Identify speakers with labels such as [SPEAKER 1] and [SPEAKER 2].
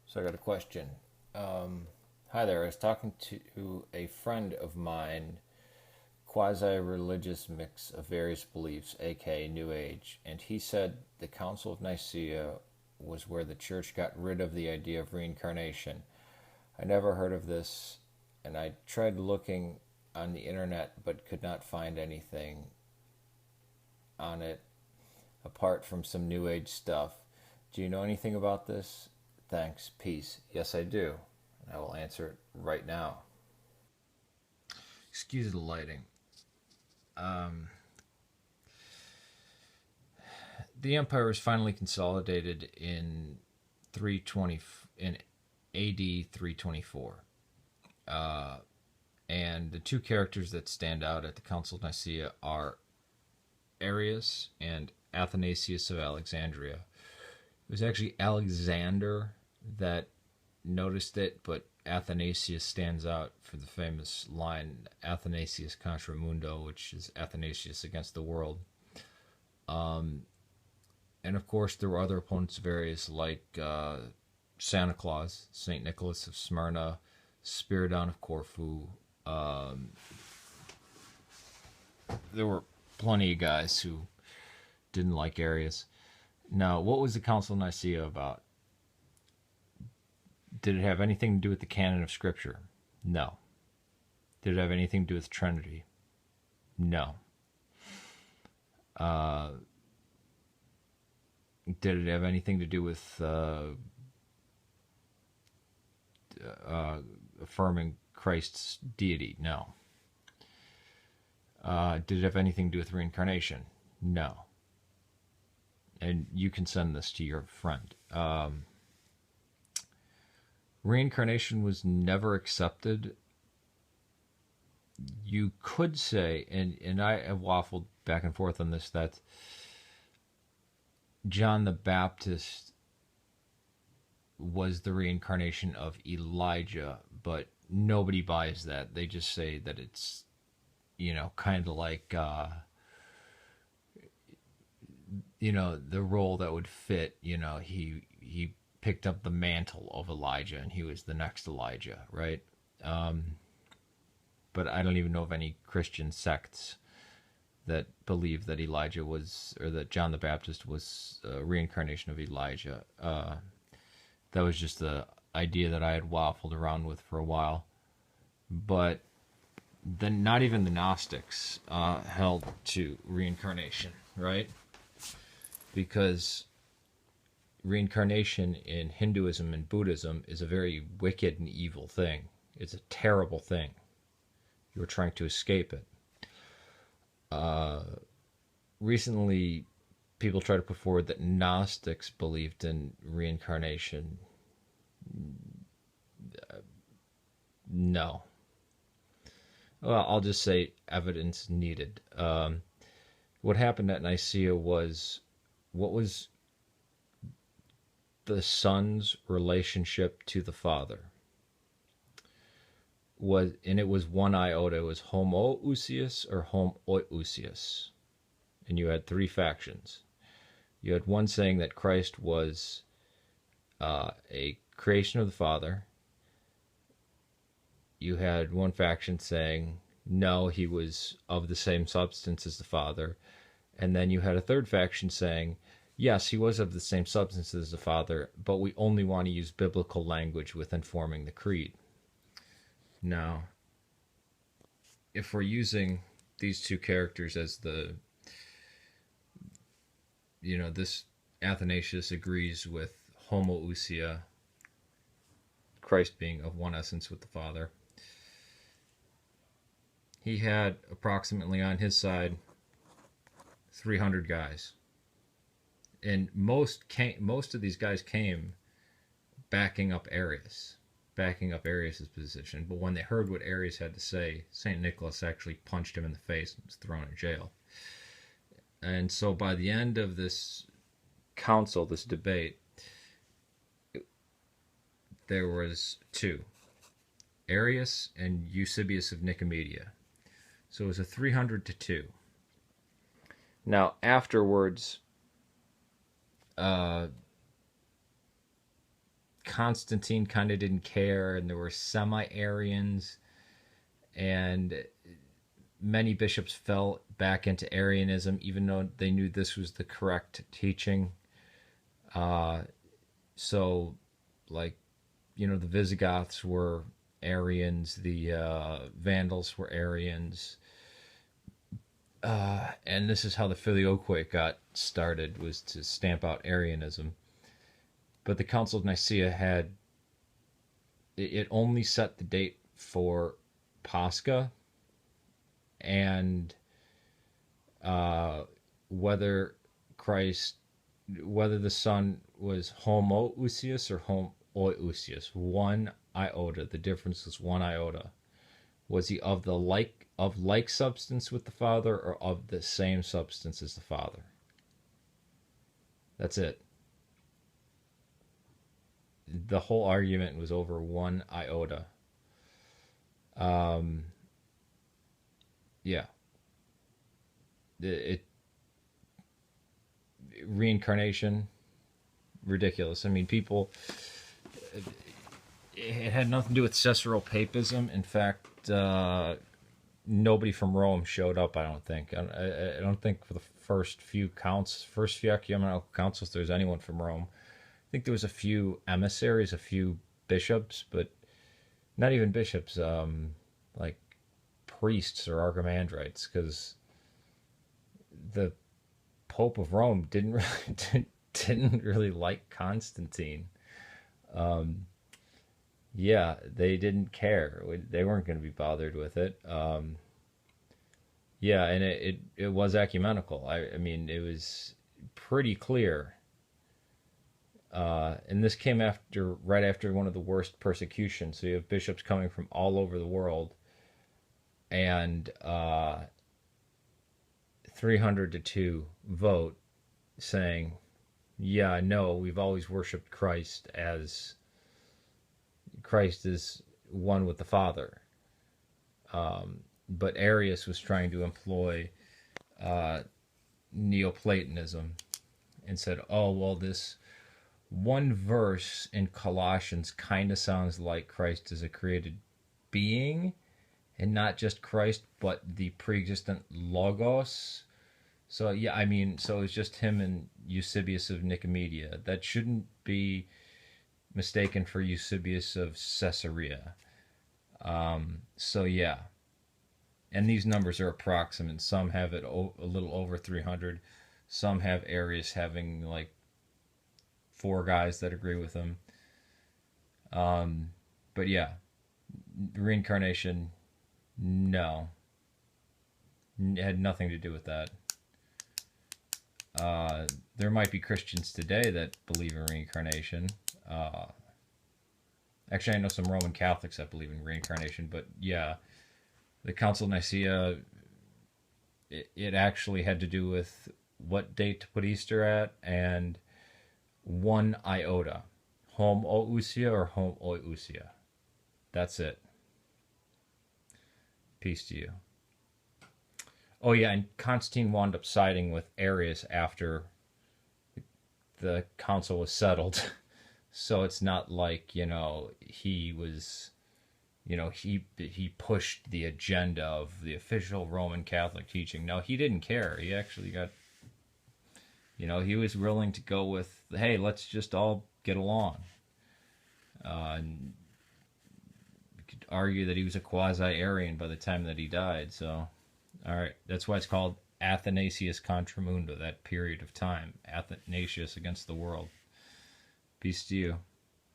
[SPEAKER 1] So I got a question. Hi there. I was talking to a friend of mine, quasi-religious mix of various beliefs, aka New Age, and he said the Council of Nicaea was where the church got rid of the idea of reincarnation. I never heard of this, and I tried looking on the internet but could not find anything on it apart from some New Age stuff. Do you know anything about this? Thanks. Peace. Yes, I do. And I will answer it right now. Excuse the lighting. The empire was finally consolidated in 320 in AD 324. And the two characters that stand out at the Council of Nicaea are Arius and Athanasius of Alexandria. It was actually Alexander that noticed it, but Athanasius stands out for the famous line Athanasius contra mundo, which is Athanasius against the world. And of course, there were other opponents of Arius like Santa Claus, St. Nicholas of Smyrna, Spiridon of Corfu. There were plenty of guys who didn't like Arius. Now, what was the Council of Nicaea about? Did it have anything to do with the canon of Scripture? No. Did it have anything to do with the Trinity? No. Did it have anything to do with affirming Christ's deity? No. Did it have anything to do with reincarnation? No. And you can send this to your friend. Reincarnation was never accepted. You could say, and I have waffled back and forth on this, that John the Baptist was the reincarnation of Elijah, but nobody buys that. They just say that it's, kind of like, the role that would fit. He picked up the mantle of Elijah, and he was the next Elijah, right? But I don't even know of any Christian sects that believe that Elijah was, or that John the Baptist was a reincarnation of Elijah. That was just the idea that I had waffled around with for a while. But then not even the Gnostics held to reincarnation, right? Because reincarnation in Hinduism and Buddhism is a very wicked and evil thing. It's a terrible thing. You are trying to escape it. Recently, people try to put forward that Gnostics believed in reincarnation. No. Well, I'll just say evidence needed. What happened at Nicaea was, what was the Son's relationship to the Father? And it was one iota. It was homoousios or homoousios. And you had three factions. You had one saying that Christ was a creation of the Father. You had one faction saying, no, he was of the same substance as the Father. And then you had a third faction saying, yes, he was of the same substance as the Father, but we only want to use biblical language within forming the creed. Now, if we're using these two characters as this Athanasius agrees with homoousia, Christ being of one essence with the Father. He had approximately on his side 300 guys. And most of these guys came backing up Arius' position. But when they heard what Arius had to say, St. Nicholas actually punched him in the face and was thrown in jail. And so by the end of this council, this debate, there was two, Arius and Eusebius of Nicomedia. So it was a 300-2. Now, afterwards, Constantine kind of didn't care, and there were semi-Arians, and many bishops fell back into Arianism, even though they knew this was the correct teaching. So, like, the Visigoths were Arians, the Vandals were Arians, and this is how the Filioque got started, was to stamp out Arianism. But the Council of Nicaea it only set the date for Pascha, and whether the Son was homoousios or homoousios, 1 iota. The difference was 1 iota. Was he of like substance with the Father, or of the same substance as the Father? That's it. The whole argument was over 1 iota. Yeah. Reincarnation, ridiculous. I mean, people. It had nothing to do with Caesaropapism. In fact, nobody from Rome showed up. I don't think. I don't think for the first few ecumenical councils there's anyone from Rome. I think there was a few emissaries, a few bishops, but not even bishops. Like priests or archimandrites, because the Pope of Rome didn't really like Constantine. Yeah, they didn't care. They weren't going to be bothered with it. Yeah, and it was ecumenical. I mean, it was pretty clear. And this came right after one of the worst persecutions. So you have bishops coming from all over the world, and 300-2 vote saying, yeah, no, we've always worshipped Christ as Christ is one with the Father. But Arius was trying to employ Neoplatonism and said, oh, well, this one verse in Colossians kind of sounds like Christ is a created being, and not just Christ, but the pre-existent Logos. So, yeah, I mean, so it's just him and Eusebius of Nicomedia. That shouldn't be mistaken for Eusebius of Caesarea. So, yeah. And these numbers are approximate. Some have it a little over 300. Some have Arius having, like, 4 guys that agree with him. But, yeah. Reincarnation, no. It had nothing to do with that. There might be Christians today that believe in reincarnation. Actually, I know some Roman Catholics that believe in reincarnation, but yeah, the Council of Nicaea, it actually had to do with what date to put Easter at, and 1 iota. Homoousia or homoousia. That's it. Peace to you. Oh yeah, and Constantine wound up siding with Arius after the council was settled. So it's not like, he was, he pushed the agenda of the official Roman Catholic teaching. No, he didn't care. He actually got, he was willing to go with, hey, let's just all get along. And you could argue that he was a quasi-Arian by the time that he died, so... All right, that's why it's called Athanasius Contra Mundo, that period of time. Athanasius against the world. Peace to you.